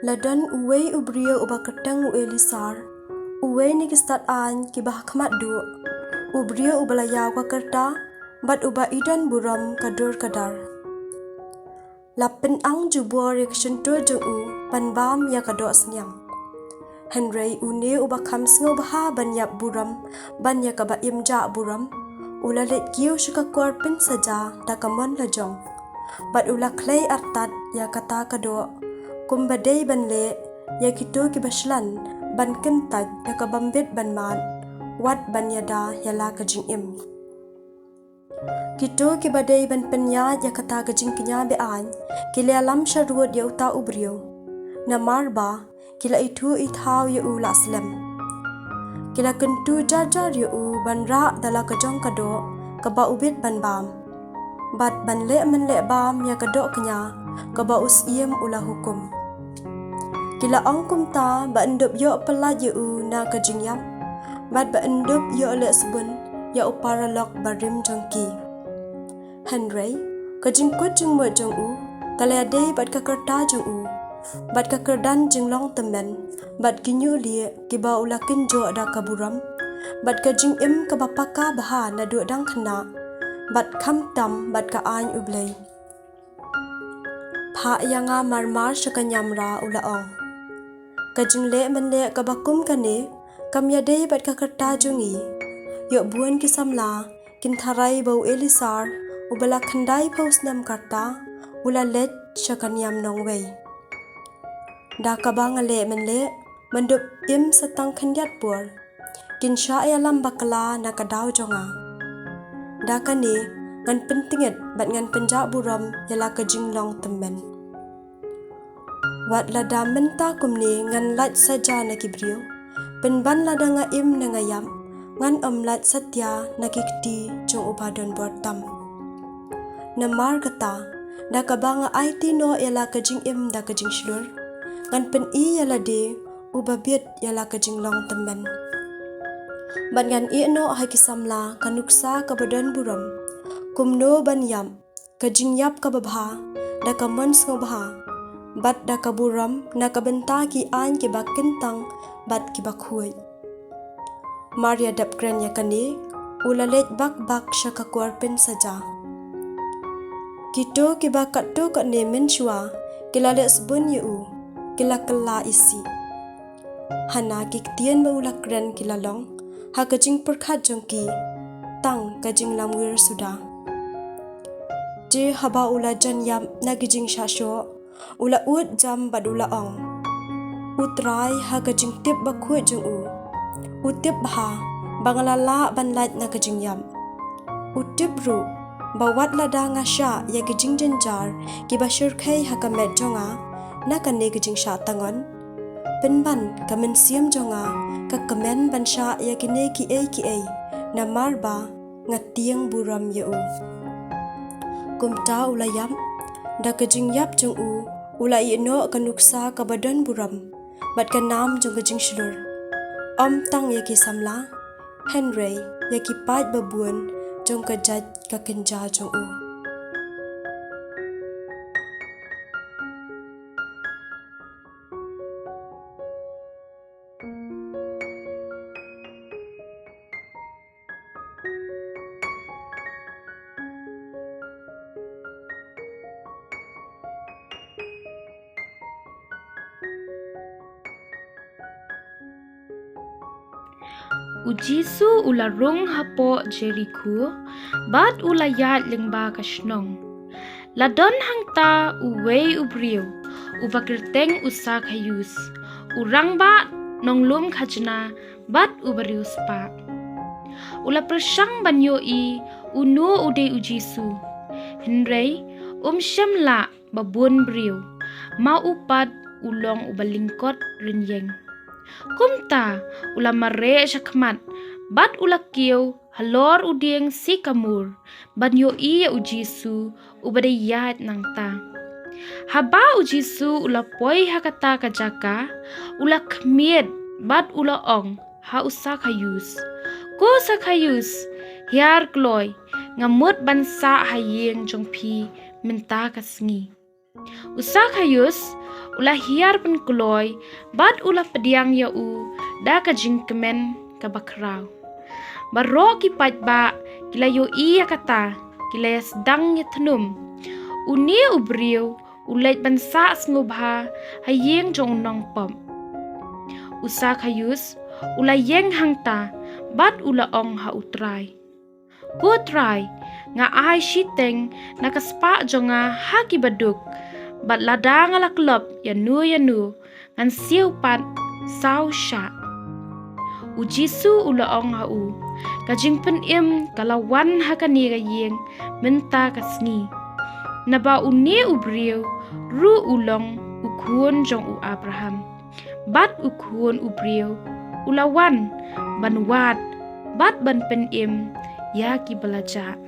Ladan uwei ubrio uba ketang uelisar, uwei ni kistat an kibah khmat du, ubrio ubalayaw ka kerta, bat uba idan buram kadur kadar. Lapin ang jubor ya kesentur jeng u, panbam ya kadok senyam. Henry une uba kam sengo baha ban yap buram, ban ya kaba imja buram, ulalit kiu syukakuar pin saja dakamon lajong. Bat ula klay artat ya kata kadok, kumbadai ban le, ya kito kibaslan, ban kentad ya kabambit ban mat, wat ban yada ya la kajing im. Kito kibadai ban penyat ya kata kajing kenya bean, kila alam syarut ya uta ubrio. Namar ba, kila itu ithau ya u la slem. Kila kentu jajar ya u ban ra dala kajong kadok, kaba ubit ban bam. Bat ban le men le bam ya kadok kenya, kaba us iem ula hukum. Kila angkum ta ba endup yo pelaj ya u na kajing yam, bat ba endup yo le sebun ya uparalok barim jongki. Henry, kajing kut jeng mo jong u, kalayadei bat kakerta jong u, bat kakerdan jeng long temen, bat kinyu lie kiba ulakin jo ada kaburam, bat kajing im kabapaka baha na duak dang kena, bat kam tam bat ka ain ublay. Pha yanga marmar syakanyamra ula ong. Kajing le men le kabakum kane, kamyadei bat kakerta jongi, yok buan kisamla, kintharai bau elisar, ubala khandai paus nam karta, ula let syakanyam nongwei. Da kabang ale men le, mendup im setang khandiat pur, kinsya ayalam bakala na kadaw jonga. Da kane, ngan pentinget bat ngan penjak buram yala kajing long temen. Wat lada menta kumne ngan lat saja na kibriu, penban lada nga im na ngayam, ngan lat satya na kikti jong ubadon bortam. Namar kata, da kabanga IT no yala kajing im da kajing shlur, ngan pen I yala de, ubabit yala kajing long temen. Ban ngan I no hakisamla kanuksa kabadan buram, kumno ban yam, kajing yap kababha, da kamon sngobha, bat da kaburam na kabenta ki an ki bakintang, bat ki bakhuy. Maria dapkren yakani, ulalet bak syakakuar pin saja. Kito kiba katto kat ne menshua, kila le sebun yu, kila kela isi. Hana kiktien ba ulak kren kila long, ha kajing perkhat jongki, tang kajing lamwir suda. Je haba ula jan yam na kajing syasyo, ula ut jam bad ula ong. Utrai ha kajing tip bakhuy jong u. Utip baha, bangalala banlat na kajing yam. Utip ru, bawat lada ngasya ya kajing jenjar, kiba syurkai ha kamet jonga, na kane kajing sya tangon. Penban kamen siam jonga, ka kamen ban sya ya kine ki ay, na marba ngatiang buram ya u. Kumta ula yam, da kajing yap jong u, ula ino kanuksa kabadan buram, bat kanam jong kajing shlur. Tang ya ki samla, Henry ya ki pat babuan jong kajat kakenja jong u. Ujisu ula rung hapo Jericho, bat ula yat lingba kashnong. Ladon hangta uwei ubrio, ubakirteng usak hayus. Urang ba nonglum khajna, bat ubarius pa. Ula persyang banyo I, uno ude ujisu. Henry, syamla babun brio, ma upad ulong ubalingkot rinyeng. Kumta ula mare syakmat, bat ula kiyo halor uding si kamur, banyo I ujisu ubadayat nang ta. Haba ujisu ula poi hakata kajaka, ula kmiet bat ula ong ha usak hayus. Ko sakayus, hiar kloy, ngamut bansa hayeng jong pi minta kasngi. Usa kayus ulah hiar pen kloy bat ulah pediang ya da ka jingkemen ka bakrau. Baro ki pat ba kila yo iya kata kila sedang ya tenum. Uni ubriu ulet bansa ngubha hayeng jong nong pom. Usa kayus ulah yeng hangta bat ulah ong ha utrai. Ku try nga ai shiteng nakaspa jonga haki baduk bat ladang ala klop yanu ngan siu pat sau sha. Ujisu ula ong ha kajing pen im kalawan hakani ga yeng menta kasni. Naba uni ubriu ru ulong ukun jong Abraham. Bat ukun ubriu ulawan banwat bat ban pen im ya ki belaja.